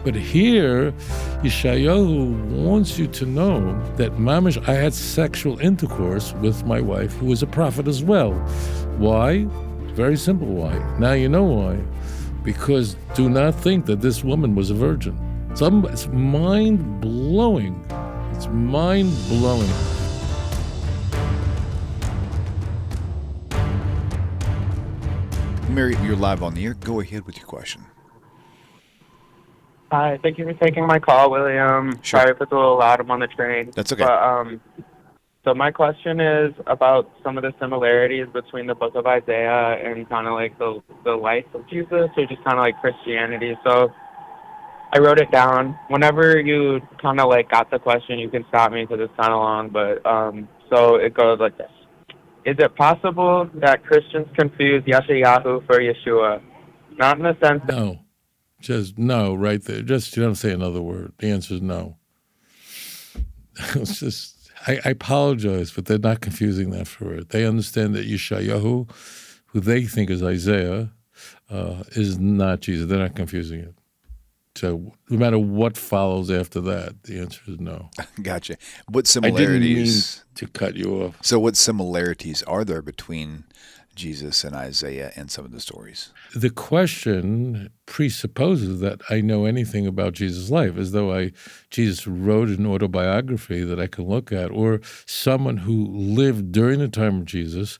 But here, Yeshayahu wants you to know that mamish, I had sexual intercourse with my wife, who was a prophet as well. Why? Very simple why. Now you know why. Because do not think that this woman was a virgin. It's mind-blowing. It's mind-blowing. Mary, you're live on the air. Go ahead with your question. Hi, thank you for taking my call, William. Sure. Sorry if it's a little loud. I'm on the train. That's okay. But, so my question is about some of the similarities between the book of Isaiah and kind of like the life of Jesus, or just kind of like Christianity. So I wrote it down. Whenever you kind of like got the question, you can stop me because it's kind of long. But so it goes like this. Is it possible that Christians confuse Yeshayahu for Yeshua? Not in the sense that... No. Just no, right there. Just you don't say another word. The answer is no. It's just, I apologize, but they're not confusing that for it. They understand that Yeshayahu, who they think is Isaiah, is not Jesus. They're not confusing it. So no matter what follows after that, the answer is no. Gotcha. What similarities? I didn't mean to cut you off. So what similarities are there between Jesus and Isaiah and some of the stories? The question presupposes that I know anything about Jesus' life, as though Jesus wrote an autobiography that I can look at, or someone who lived during the time of Jesus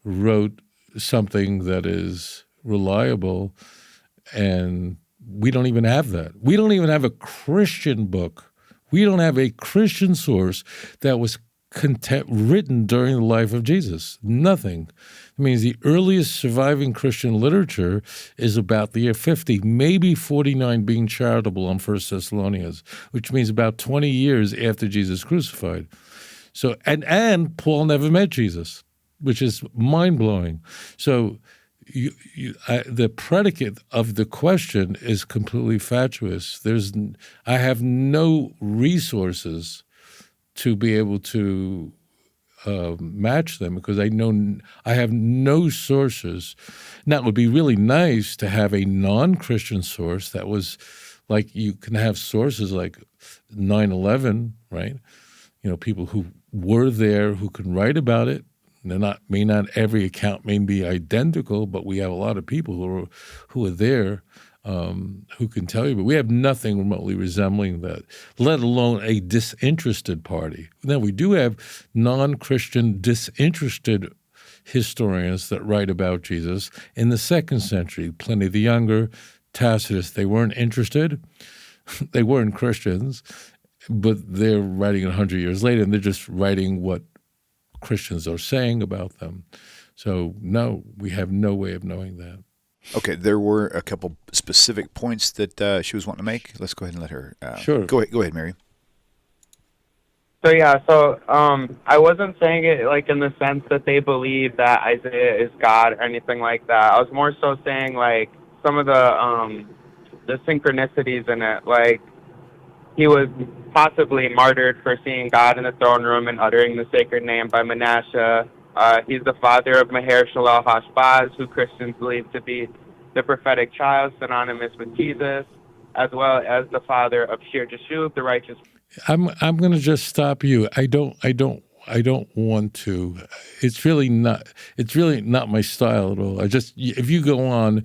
wrote something that is reliable, and we don't even have that. We don't even have a Christian book. We don't have a Christian source that was written during the life of Jesus. Nothing. It means the earliest surviving Christian literature is about the year 50, maybe 49 being charitable on 1 Thessalonians, which means about 20 years after Jesus crucified. So, and Paul never met Jesus, which is mind-blowing. So the predicate of the question is completely fatuous. I have no resources to be able to match them because I have no sources. Now, it would be really nice to have a non-Christian source that was like, you can have sources like 9/11, right? You know, people who were there who can write about it. May not every account may be identical, but we have a lot of people who are there who can tell you. But we have nothing remotely resembling that, let alone a disinterested party. Now, we do have non-Christian disinterested historians that write about Jesus in the 2nd century, Pliny the Younger, Tacitus. They weren't interested. They weren't Christians, but they're writing 100 years later, and they're just writing what Christians are saying about them. So, no, we have no way of knowing that. Okay, there were a couple specific points that she was wanting to make. Let's go ahead and let her. Sure. Go ahead, Mary. So I wasn't saying it like in the sense that they believe that Isaiah is God or anything like that. I was more so saying like some of the synchronicities in it. Like he was possibly martyred for seeing God in the throne room and uttering the sacred name by Manasseh. He's the father of Meher Shalal Hashbaz, who Christians believe to be the prophetic child, synonymous with Jesus, as well as the father of Shir Jeshub, the righteous. I'm going to just stop you. I don't want to. It's really not my style at all. If you go on,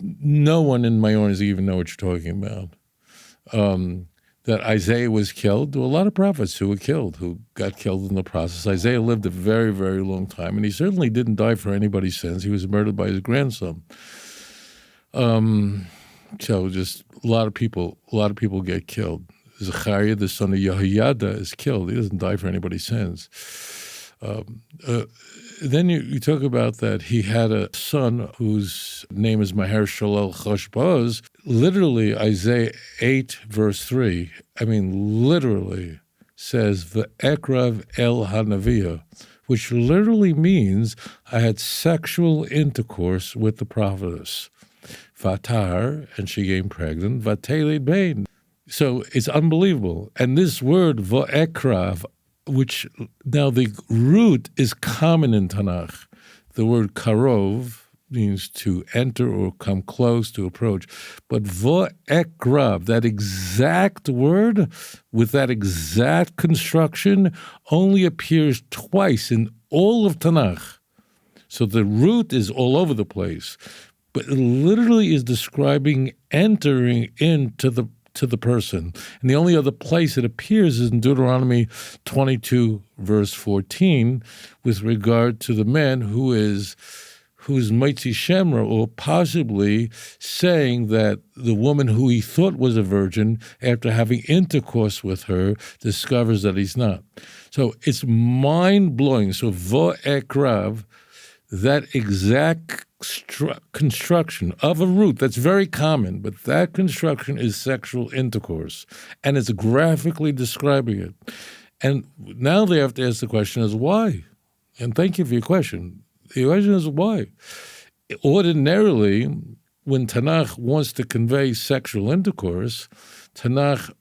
no one in my audience even know what you're talking about. That Isaiah was killed. There were a lot of prophets who were killed, who got killed in the process. Isaiah lived a very, very long time, and he certainly didn't die for anybody's sins. He was murdered by his grandson. So just a lot of people get killed. Zechariah, the son of Yehoiada, is killed. He doesn't die for anybody's sins. Then you talk about that he had a son whose name is Meher Shalal Hashbaz. Literally, Isaiah 8, verse 3, literally says, V'ekrav el hanaviyah, which literally means I had sexual intercourse with the prophetess. Vatar, and she became pregnant, Vatelid Bain. So it's unbelievable. And this word, V'ekrav, which now the root is common in Tanakh. The word karov means to enter or come close, to approach. But vo'ekrav, that exact word with that exact construction, only appears twice in all of Tanakh. So the root is all over the place, but it literally is describing entering into the person. And the only other place it appears is in Deuteronomy 22, verse 14, with regard to the man who's Mitzi Shemra, or possibly saying that the woman who he thought was a virgin, after having intercourse with her, discovers that he's not. So it's mind-blowing. So vo'ekrav, that exact construction of a root that's very common, but that construction is sexual intercourse, and it's graphically describing it. And now they have to ask the question is why? And thank you for your question. The question is why? Ordinarily, when Tanakh wants to convey sexual intercourse, Tanakh,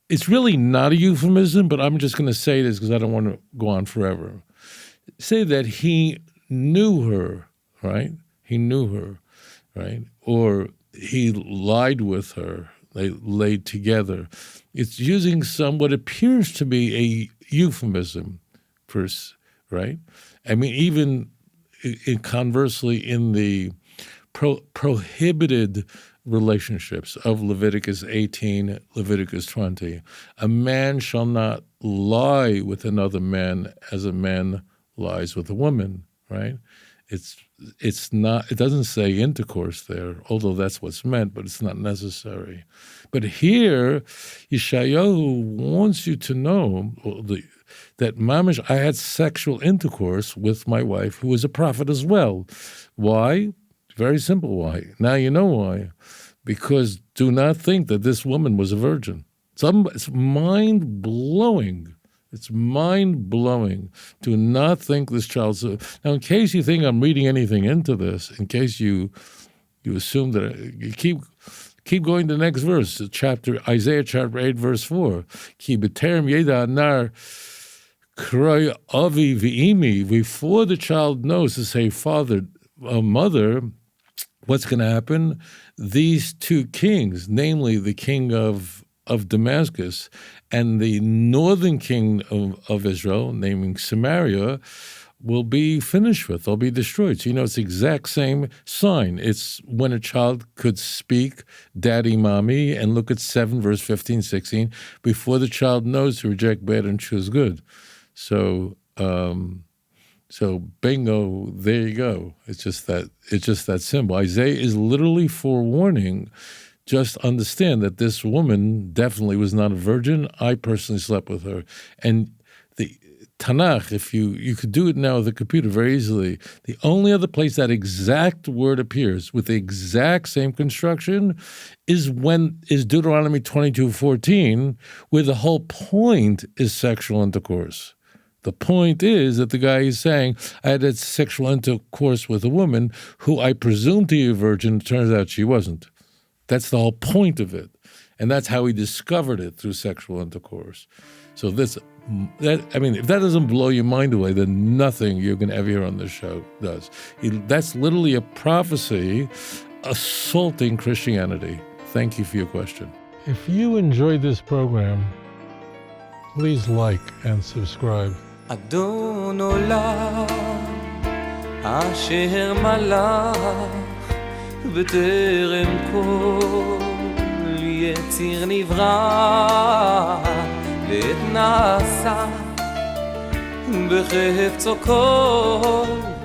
it's really not a euphemism, but I'm just going to say this because I don't want to go on forever. Say that he knew her, right? He knew her, right? Or he lied with her. They laid together. It's using what appears to be a euphemism, right? I mean, even conversely, in the prohibited relationships of Leviticus 18, Leviticus 20, a man shall not lie with another man as a man lies with a woman, right? It's not. It doesn't say intercourse there, although that's what's meant, but it's not necessary. But here, Yeshayahu wants you to know that mamish, I had sexual intercourse with my wife, who was a prophet as well. Why? Very simple. Why? Now you know why. Because do not think that this woman was a virgin. It's mind blowing. It's mind-blowing. Do not think this child's... Now, in case you think I'm reading anything into this, in case you assume that... You keep going to the next verse, Isaiah chapter 8, verse 4. Ki b'terem yeda nar kroi avi v'imi. Before the child knows to say father, mother, what's going to happen? These two kings, namely the king of Damascus and the northern king of Israel, naming Samaria, will be finished with. They'll be destroyed. So, it's the exact same sign. It's when a child could speak, daddy, mommy, and look at 7, verse 15, 16, before the child knows to reject bad and choose good. So bingo, there you go. It's just that simple. Isaiah is literally forewarning. Just understand that this woman definitely was not a virgin. I personally slept with her. And the Tanakh, if you could do it now with a computer very easily, the only other place that exact word appears with the exact same construction is Deuteronomy 22:14, where the whole point is sexual intercourse. The point is that the guy is saying, I had sexual intercourse with a woman who I presume to be a virgin. It turns out she wasn't. That's the whole point of it. And that's how he discovered it, through sexual intercourse. So if that doesn't blow your mind away, then nothing you're going to ever hear on this show does. That's literally a prophecy assaulting Christianity. Thank you for your question. If you enjoyed this program, please like and subscribe. אדון עולם אשר מלך בטרם כל יציר נברא לעת נעשה בחפצו כל